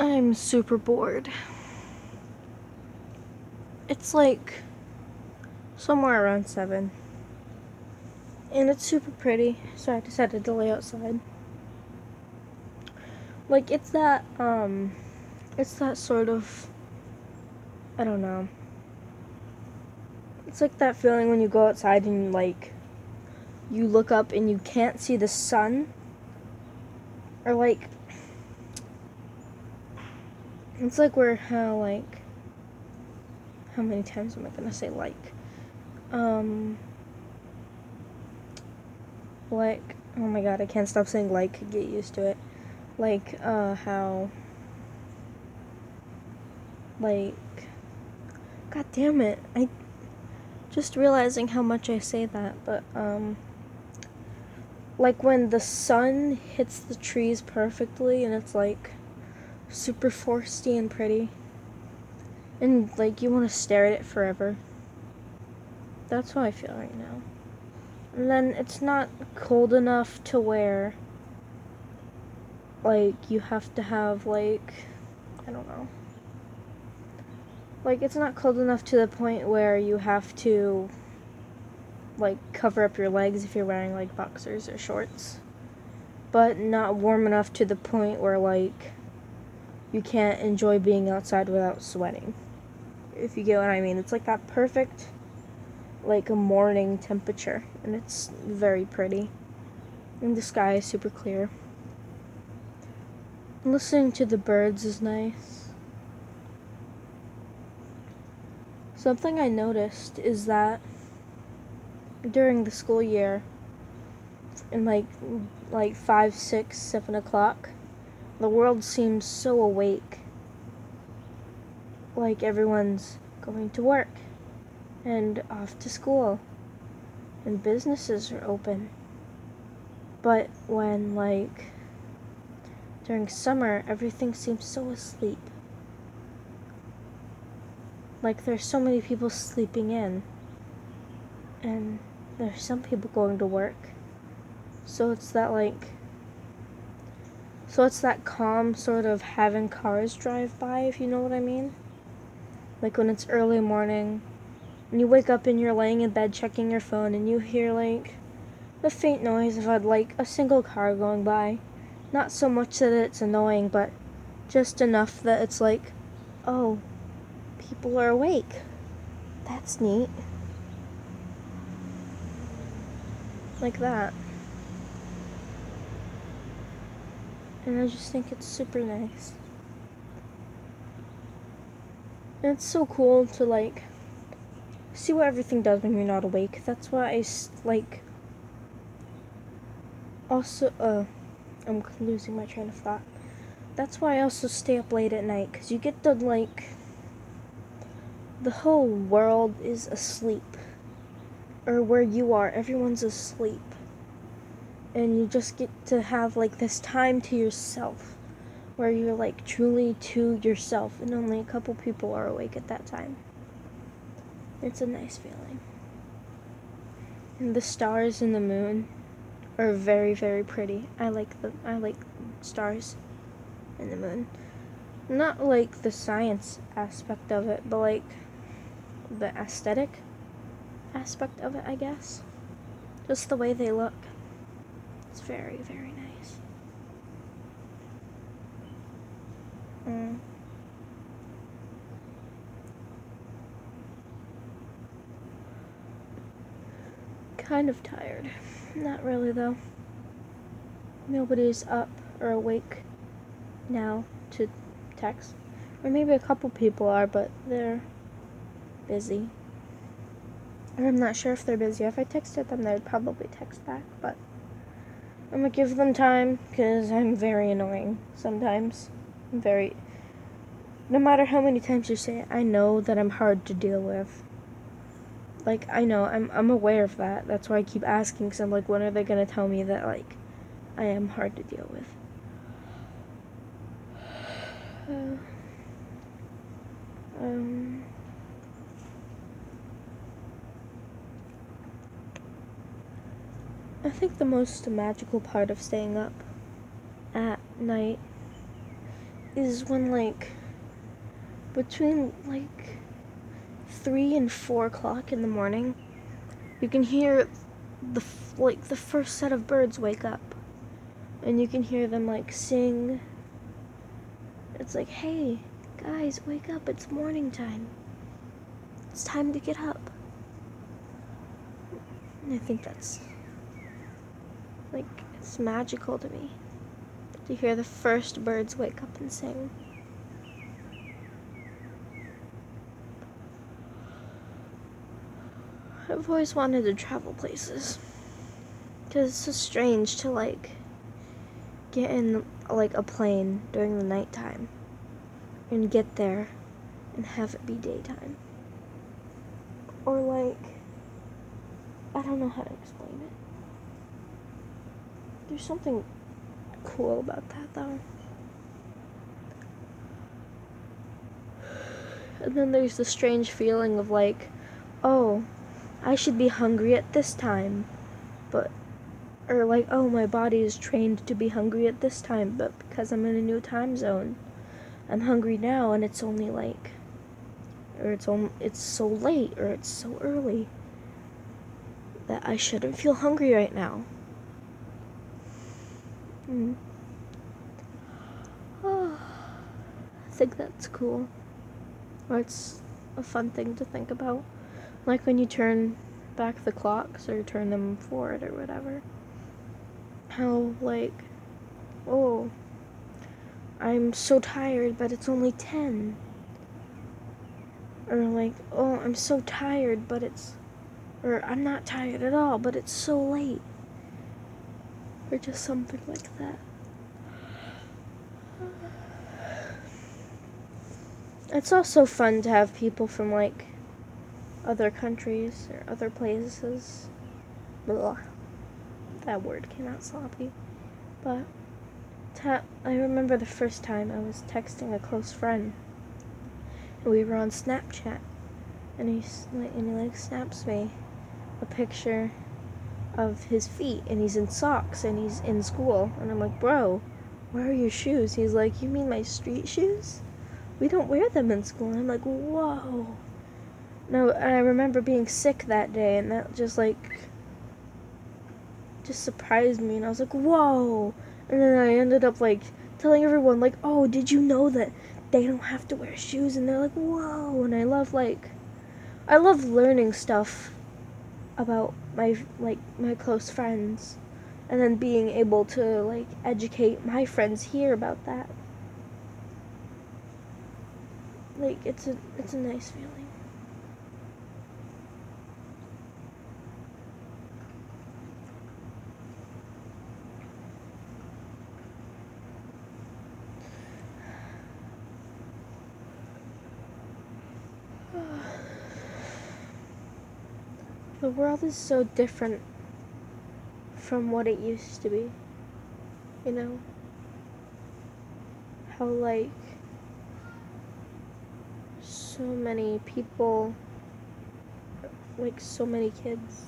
I'm super bored. It's like somewhere around 7. And it's super pretty, so I decided to lay outside. Like it's that sort of, I don't know. It's like that feeling when you go outside and you look up and you can't see the sun. Or it's like how many times am I gonna say oh my god, I can't stop saying get used to it. How god damn it, I just realizing how much I say that, but like when the sun hits the trees perfectly and it's like super foresty and pretty and like you want to stare at it forever. That's how I feel right now. And then it's not cold enough to where you have to have I don't know. It's not cold enough to the point where you have to cover up your legs if you're wearing boxers or shorts. But not warm enough to the point where you can't enjoy being outside without sweating. If you get what I mean. It's like that perfect a morning temperature, and it's very pretty. And the sky is super clear. Listening to the birds is nice. Something I noticed is that during the school year, in 5, 6, 7 o'clock, the world seems so awake. Like everyone's going to work and off to school, and businesses are open. But when during summer, everything seems so asleep. There's so many people sleeping in, and there's some people going to work. So it's that calm sort of having cars drive by, if you know what I mean. When it's early morning, and you wake up and you're laying in bed checking your phone, and you hear the faint noise of a single car going by. Not so much that it's annoying, but just enough that it's oh, people are awake. That's neat. Like that. And I just think it's super nice. And it's so cool to see what everything does when you're not awake. That's why I also I'm losing my train of thought. That's why I also stay up late at night, because you get the whole world is asleep. Or where you are, everyone's asleep. And you just get to have this time to yourself, where you're truly to yourself, and only a couple people are awake at that time. It's a nice feeling. And the stars and the moon are very, very pretty. I like stars and the moon. Not the science aspect of it, but the aesthetic aspect of it, I guess. Just the way they look. It's very, very nice. Kind of tired. Not really, though. Nobody's up or awake now to text. Or maybe a couple people are, but they're busy. Or I'm not sure if they're busy. If I texted them, they'd probably text back, but I'm gonna give them time, because I'm very annoying sometimes. No matter how many times you say it, I know that I'm hard to deal with. I know, I'm aware of that. That's why I keep asking, because I'm when are they gonna tell me that, I am hard to deal with? I think the most magical part of staying up at night is when, like, between, like, 3 and 4 o'clock in the morning, you can hear the first set of birds wake up. And you can hear them, like, sing. It's like, hey, guys, wake up, it's morning time. It's time to get up. And I think that's, like, it's magical to me to hear the first birds wake up and sing. I've always wanted to travel places. Because it's so strange to, like, get in, like, a plane during the nighttime and get there and have it be daytime. Or, like, I don't know how to explain it. There's something cool about that, though. And then there's the strange feeling of, like, oh, I should be hungry at this time, but, or like, oh, my body is trained to be hungry at this time, but because I'm in a new time zone, I'm hungry now, and it's only like, or it's so late, or it's so early that I shouldn't feel hungry right now. Oh, I think that's cool. Or it's a fun thing to think about. Like when you turn back the clocks or turn them forward or whatever. How, like, oh, I'm so tired, but it's only 10. Or like, oh, I'm so tired, but or I'm not tired at all, but it's so late. Or just something like that. It's also fun to have people from, like, other countries or other places. Blah. That word came out sloppy. But I remember the first time I was texting a close friend. And we were on Snapchat. And he snaps me a picture of his feet. And he's in socks and he's in school. And I'm like, bro, where are your shoes? He's like, you mean my street shoes? We don't wear them in school. And I'm like, whoa. No, and I remember being sick that day, and that just surprised me, and I was like, whoa. And then I ended up, like, telling everyone, like, oh, did you know that they don't have to wear shoes? And they're like, whoa. And I love learning stuff about my close friends, and then being able to, like, educate my friends here about that. Like, it's a nice feeling. The world is so different from what it used to be. You know? How, like, so many people, like, so many kids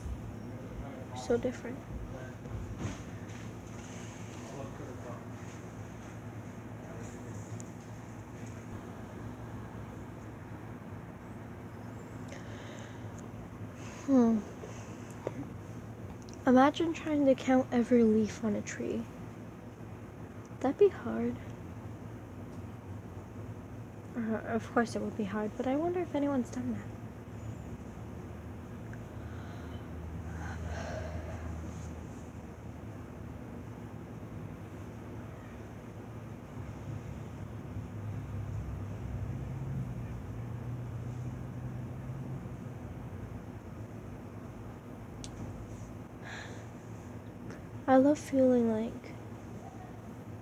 are so different. Imagine trying to count every leaf on a tree. That'd be hard. Of course it would be hard, but I wonder if anyone's done that. I love feeling like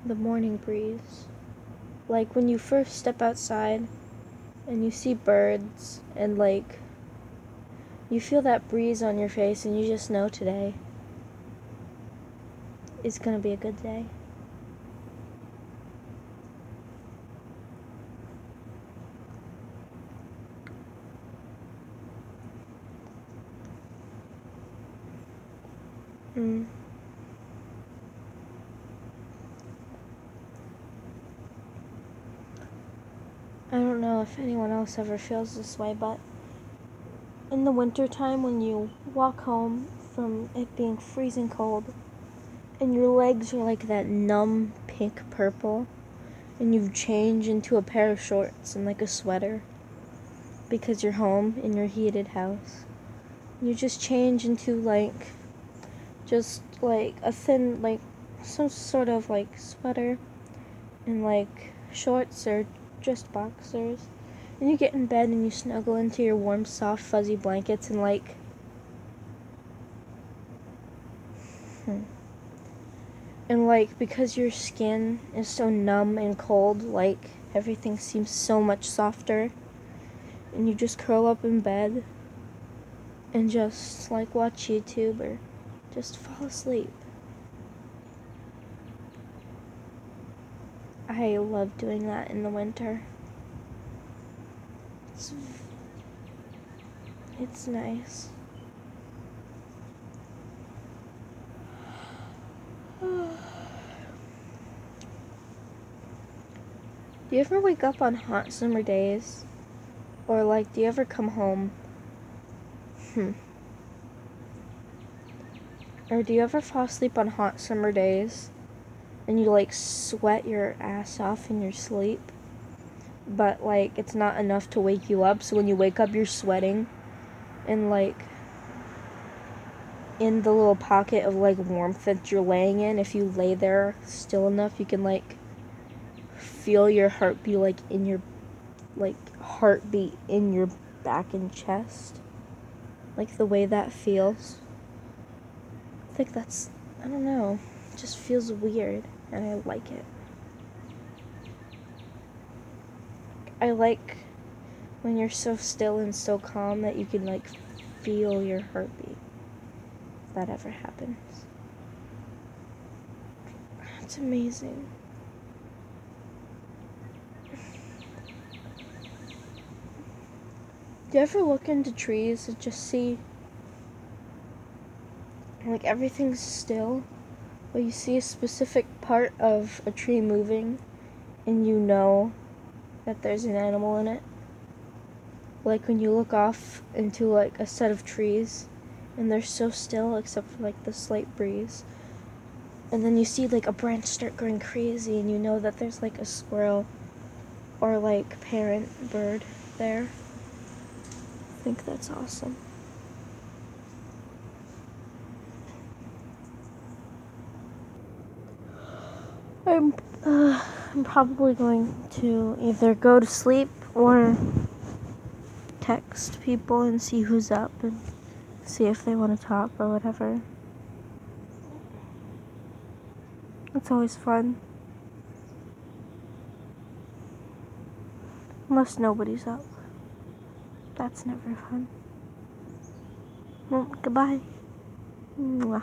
the morning breeze. Like when you first step outside and you see birds and, like, you feel that breeze on your face and you just know today is gonna be a good day. if anyone else ever feels this way, but in the wintertime when you walk home from it being freezing cold and your legs are like that numb pink purple and you change into a pair of shorts and like a sweater because you're home in your heated house. You just change into like just like a thin like some sort of like sweater and like shorts or just boxers. And you get in bed and you snuggle into your warm, soft, fuzzy blankets and like and like because your skin is so numb and cold, like everything seems so much softer. And you just curl up in bed and just like watch YouTube or just fall asleep. I love doing that in the winter. It's nice. Do you ever wake up on hot summer days? Or like, do you ever come home? Or do you ever fall asleep on hot summer days and you like sweat your ass off in your sleep? But like, it's not enough to wake you up, so when you wake up, you're sweating. And like, in the little pocket of like warmth that you're laying in, if you lay there still enough, you can like feel your heartbeat like in your heartbeat in your back and chest, like the way that feels. I think that's, I don't know, it just feels weird and I like it. I like when you're so still and so calm that you can like feel your heartbeat. If that ever happens, it's amazing. Do you ever look into trees and just see like everything's still, but you see a specific part of a tree moving and you know that there's an animal in it? Like when you look off into like a set of trees and they're so still except for like the slight breeze, and then you see like a branch start going crazy and you know that there's like a squirrel or like parent bird there. I think that's awesome. I'm probably going to either go to sleep or text people and see who's up and see if they want to talk or whatever. It's always fun. Unless nobody's up. That's never fun. Well, goodbye. Mwah.